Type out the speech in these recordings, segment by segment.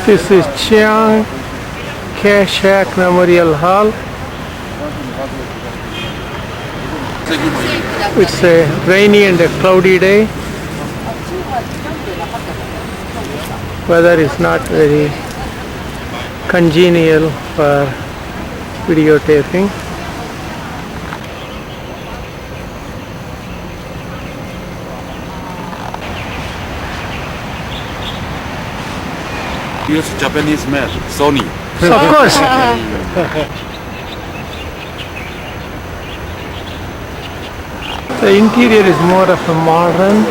This is Chiang Kai-shek Memorial Hall. It's a rainy and a cloudy day. Weather is not very congenial for videotaping. Use Japanese made Sony. Of course. The interior is more of a modern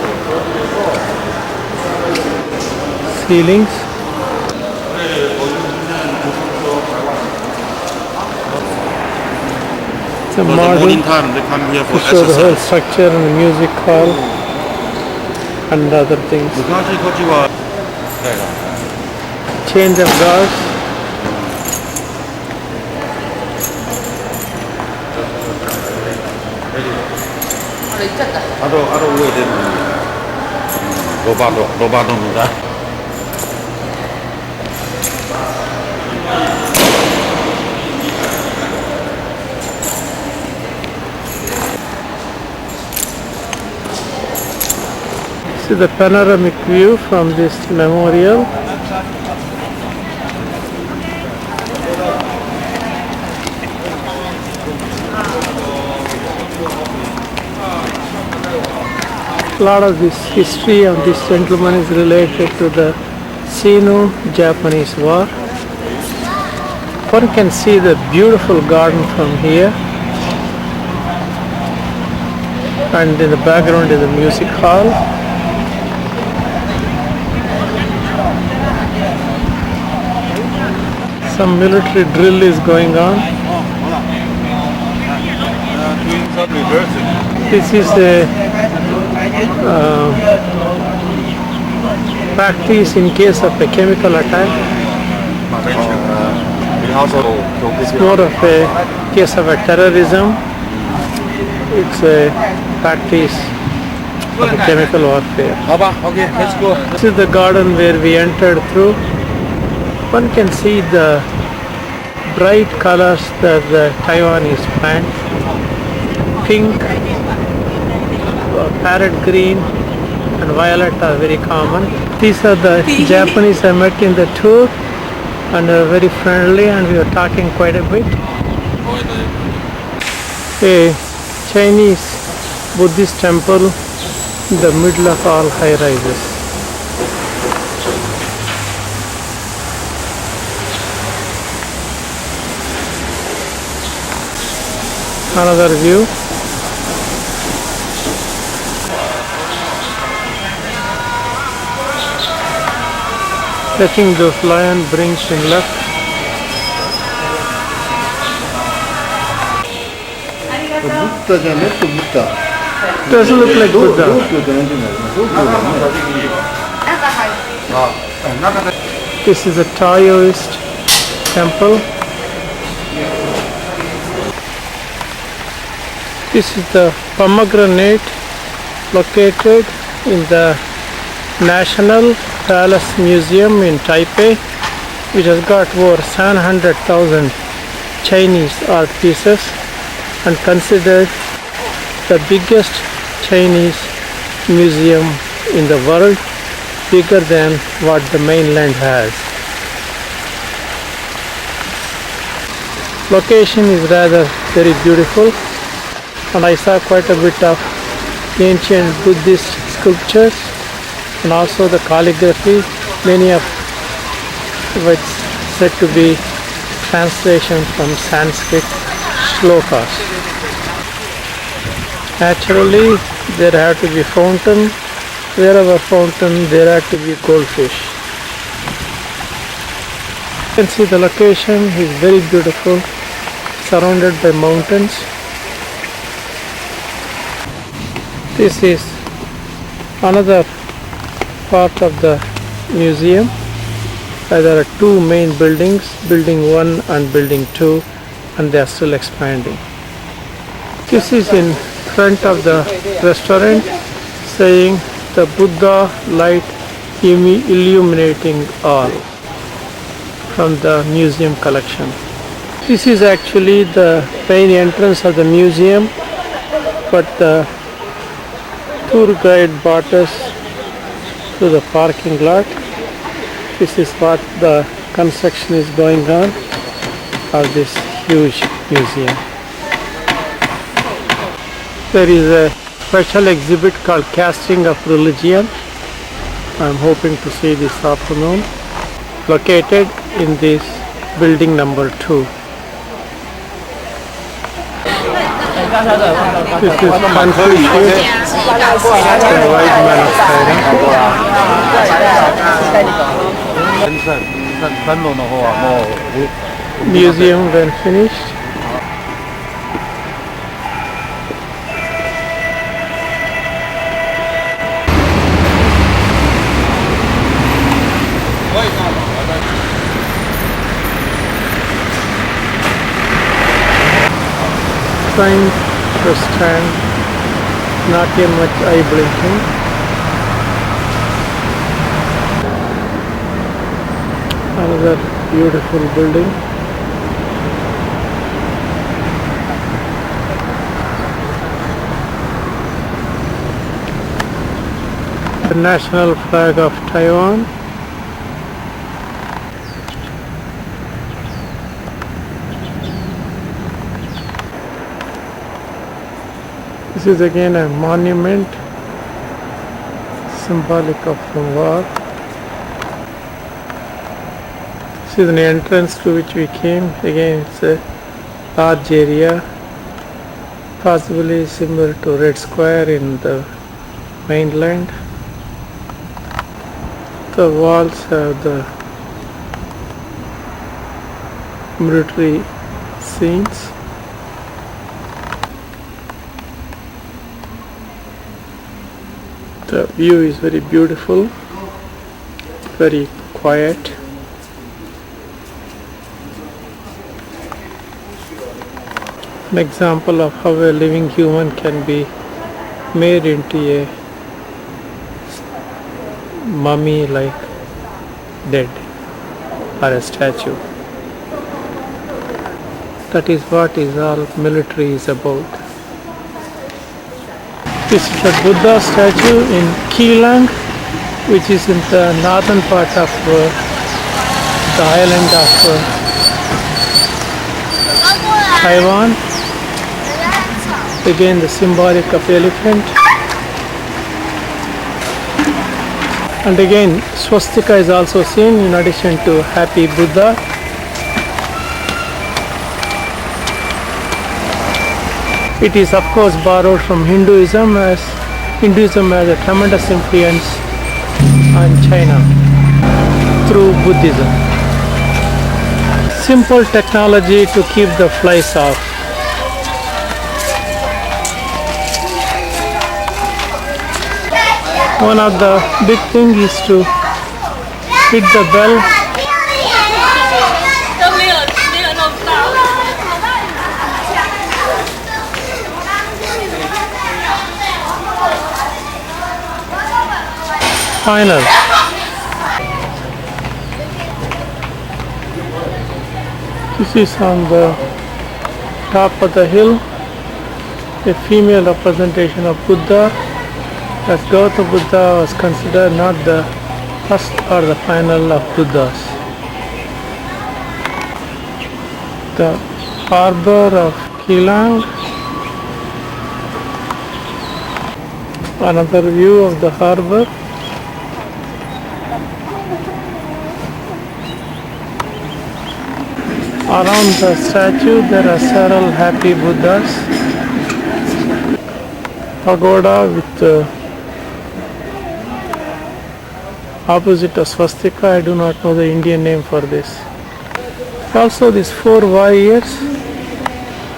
ceilings. It's a For the modern morning time, they come here for to show the whole exercise. structure and the music hall and other things. Change of guards. 하루 후에 되는 로바도입니다. See the panoramic view from this memorial. A lot of this history of this gentleman is related to the Sino-Japanese War. One can see the beautiful garden from here, and in the background is the music hall. Some military drill is going on. This is a practice in case of a chemical attack. It's more of a case of a terrorism. It's a practice of a chemical warfare. Okay, let's go. This is the garden where we entered through. One can see the bright colors that the Taiwanese plant. Pink, parrot green and violet are very common. These are the Japanese I met in the tour, and are very friendly, and we were talking quite a bit. A Chinese Buddhist temple in the middle of all high rises. Another view. Touching those lion brings in left. Doesn't look like Buddha. This is a Taoist temple. This is the pomegranate located in the National Palace Museum in Taipei, which has got over 700,000 Chinese art pieces and considered the biggest Chinese museum in the world, bigger than what the mainland has. Location is rather very beautiful, and I saw quite a bit of ancient Buddhist sculptures and also the calligraphy, many of which said to be translation from Sanskrit shlokas. Naturally, there have to be fountain. Wherever fountain, there have to be goldfish. You can see the location is very beautiful, surrounded by mountains. This is another part of the museum. There are two main buildings, building 1 and building 2, and they are still expanding. This is in front of the restaurant saying the Buddha light illuminating all. from the museum collection. This is actually the main entrance of the museum, but the tour guide brought us to the parking lot. This is what the construction is going on of this huge museum. There is a special exhibit called Casting of Religion. I'm hoping to see this afternoon, located in this building number 2. This is Confucius, the wise man of Thailand. Museum when finished. Trying to stand, not yet much eye blinking. Another beautiful building. The national flag of Taiwan. This is again a monument symbolic of the war. This is an entrance to which we came. Again, it's a large area, possibly similar to Red Square in the mainland. The walls have the military scenes. The view is very beautiful, very quiet. An example of how a living human can be made into a mummy like dead or a statue. That is what is all military is about. This is the Buddha statue in Keelang, which is in the northern part of the island of Taiwan. Again, the symbolic of elephant. And again, swastika is also seen in addition to Happy Buddha. It is of course borrowed from Hinduism, as Hinduism has a tremendous influence on China through Buddhism. Simple technology to keep the flies off. One of the big things is to hit the bell. Final. This is on the top of the hill, a female representation of Buddha, as Gautama Buddha was considered not the first or the final of Buddhas. The harbor of Keelang. Another view of the harbor. Around the statue there are several happy Buddhas. Pagoda with opposite of swastika. I do not know the Indian name for this. Also these 4 warriors.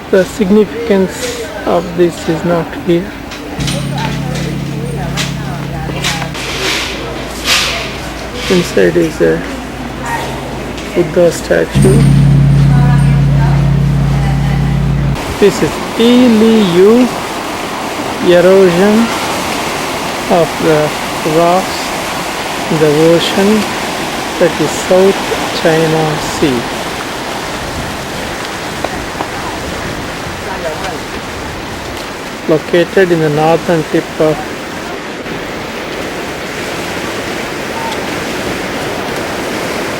The significance of this is not here. Inside is a Buddha statue. This is Eliu, erosion of the rocks in the ocean that is South China Sea. Located in the northern tip of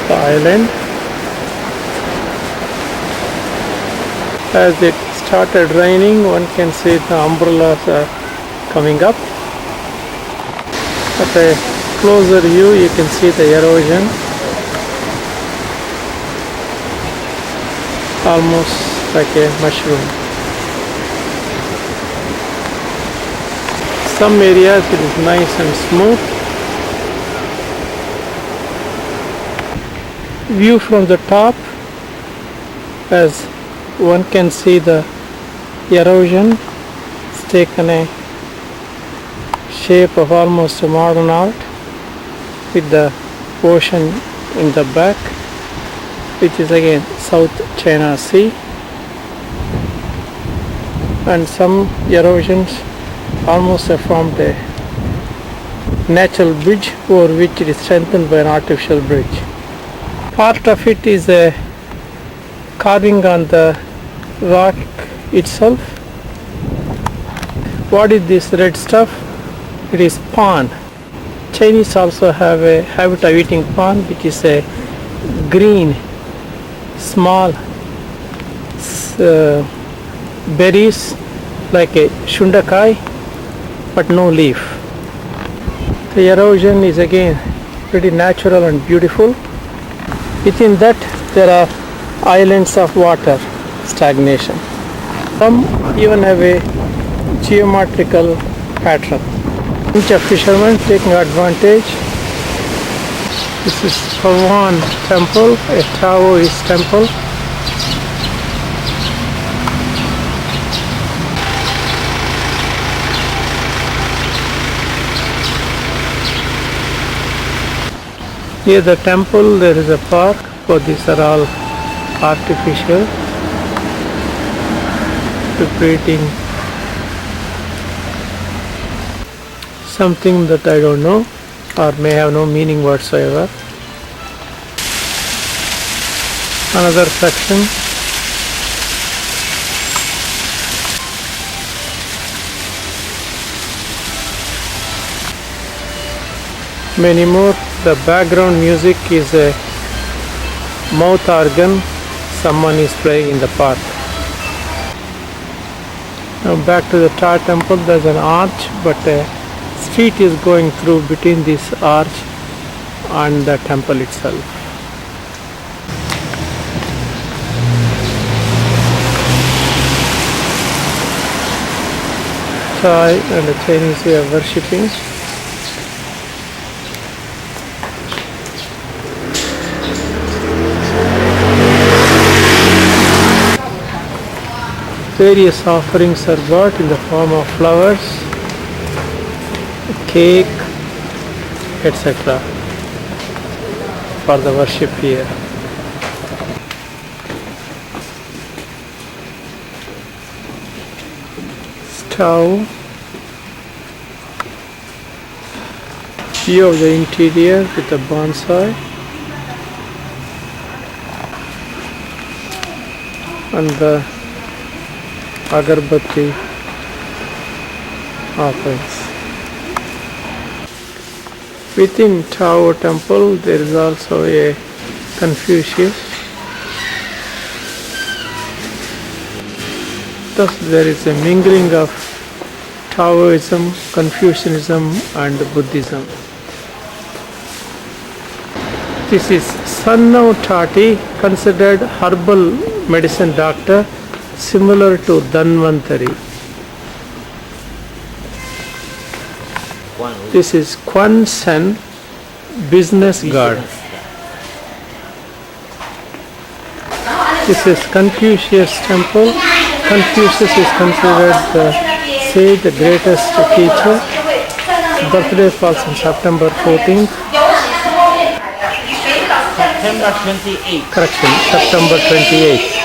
the island. As it started raining, one can see the umbrellas are coming up. At a closer view, you can see the erosion, almost like a mushroom. Some areas it is nice and smooth. View from the top, as one can see the erosion. It's taken a shape of almost a modern art with the ocean in the back, which is again South China Sea, and some erosions almost have formed a natural bridge over which it is strengthened by an artificial bridge. Part of it is a carving on the rock itself. What is this red stuff? It is pawn. Chinese also have a habit of eating pawn, which is a green, small berries like a shundakai, but no leaf. The erosion is again pretty natural and beautiful. Within that there are islands of water stagnation. Some even have a geometrical pattern. Bunch of fishermen taking advantage. This is Taiwan temple, a Taoist temple. Near the temple there is a park, but these are all artificial, creating something that I don't know or may have no meaning whatsoever. Another section. Many more. The background music is a mouth organ someone is playing in the park. Now back to the Tar temple. There's an arch, but a street is going through between this arch and the temple itself. Thai and the Chinese way of worshipping. Various offerings are brought in the form of flowers, cake, etc. for the worship here. Stove, view of the interior with the bonsai and the agarbatti offerings. Within Tao temple there is also a Confucius. Thus there is a mingling of Taoism, Confucianism and Buddhism. This is Sannau Tati, considered herbal medicine doctor, similar to Dhanvantari. This is Quan Sen, business god. This is Confucius temple. Confucius is considered the sage, the greatest teacher. Birthday falls on September 14th. September 28th. Correction, September 28th.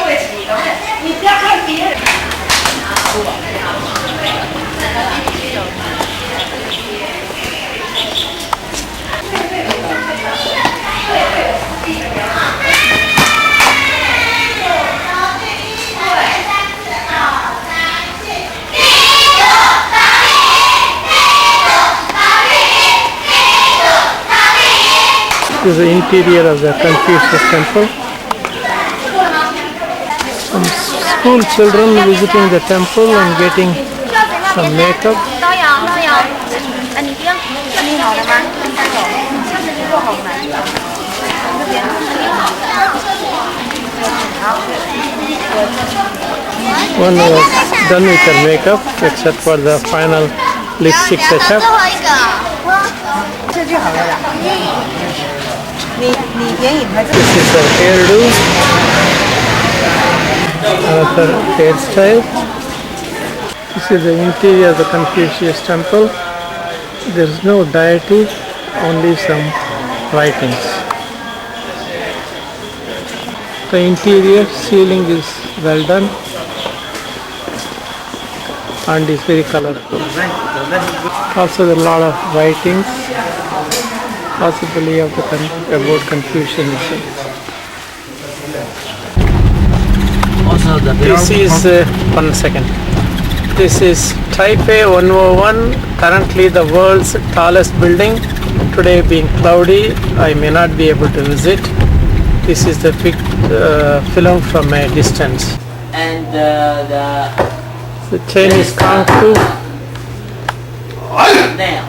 is the interior of the Confucius temple. Some school children visiting the temple and getting some makeup. One was done with her makeup except for the final lipstick setup. This is her hairdo. Another hairstyle. This is the interior of the Confucius temple. There is no deity, only some writings. The interior ceiling is well done and is very colorful. Also there are a lot of writings, possibly of about Confucianism. Also This is, one second. This is Taipei 101, currently the world's tallest building. Today being cloudy, I may not be able to visit. This is the film from a distance. and The Chinese Kung Fu. nail.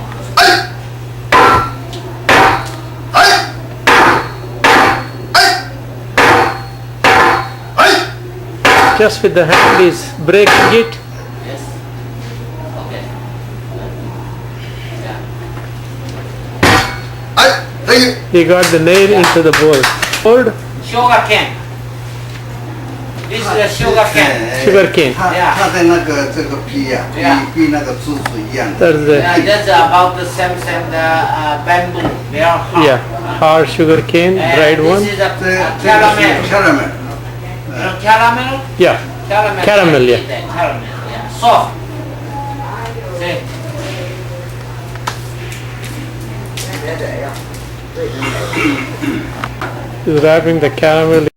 Just with the hand is breaking it. Yes. Okay. Yeah. He got the nail into the bowl. Old Sugar cane. This is a sugar cane. sugar cane. 它的那个这个皮呀、比那个竹子一样的。 That's the That's about the same bamboo. They are hard. yeah hard sugar cane, And dried one. This is 这 a 这个是 caramel. caramel， Caramel. Yeah, Caramel. Caramel, yeah. Caramel. Yeah. Soft. See. he's wrapping the caramel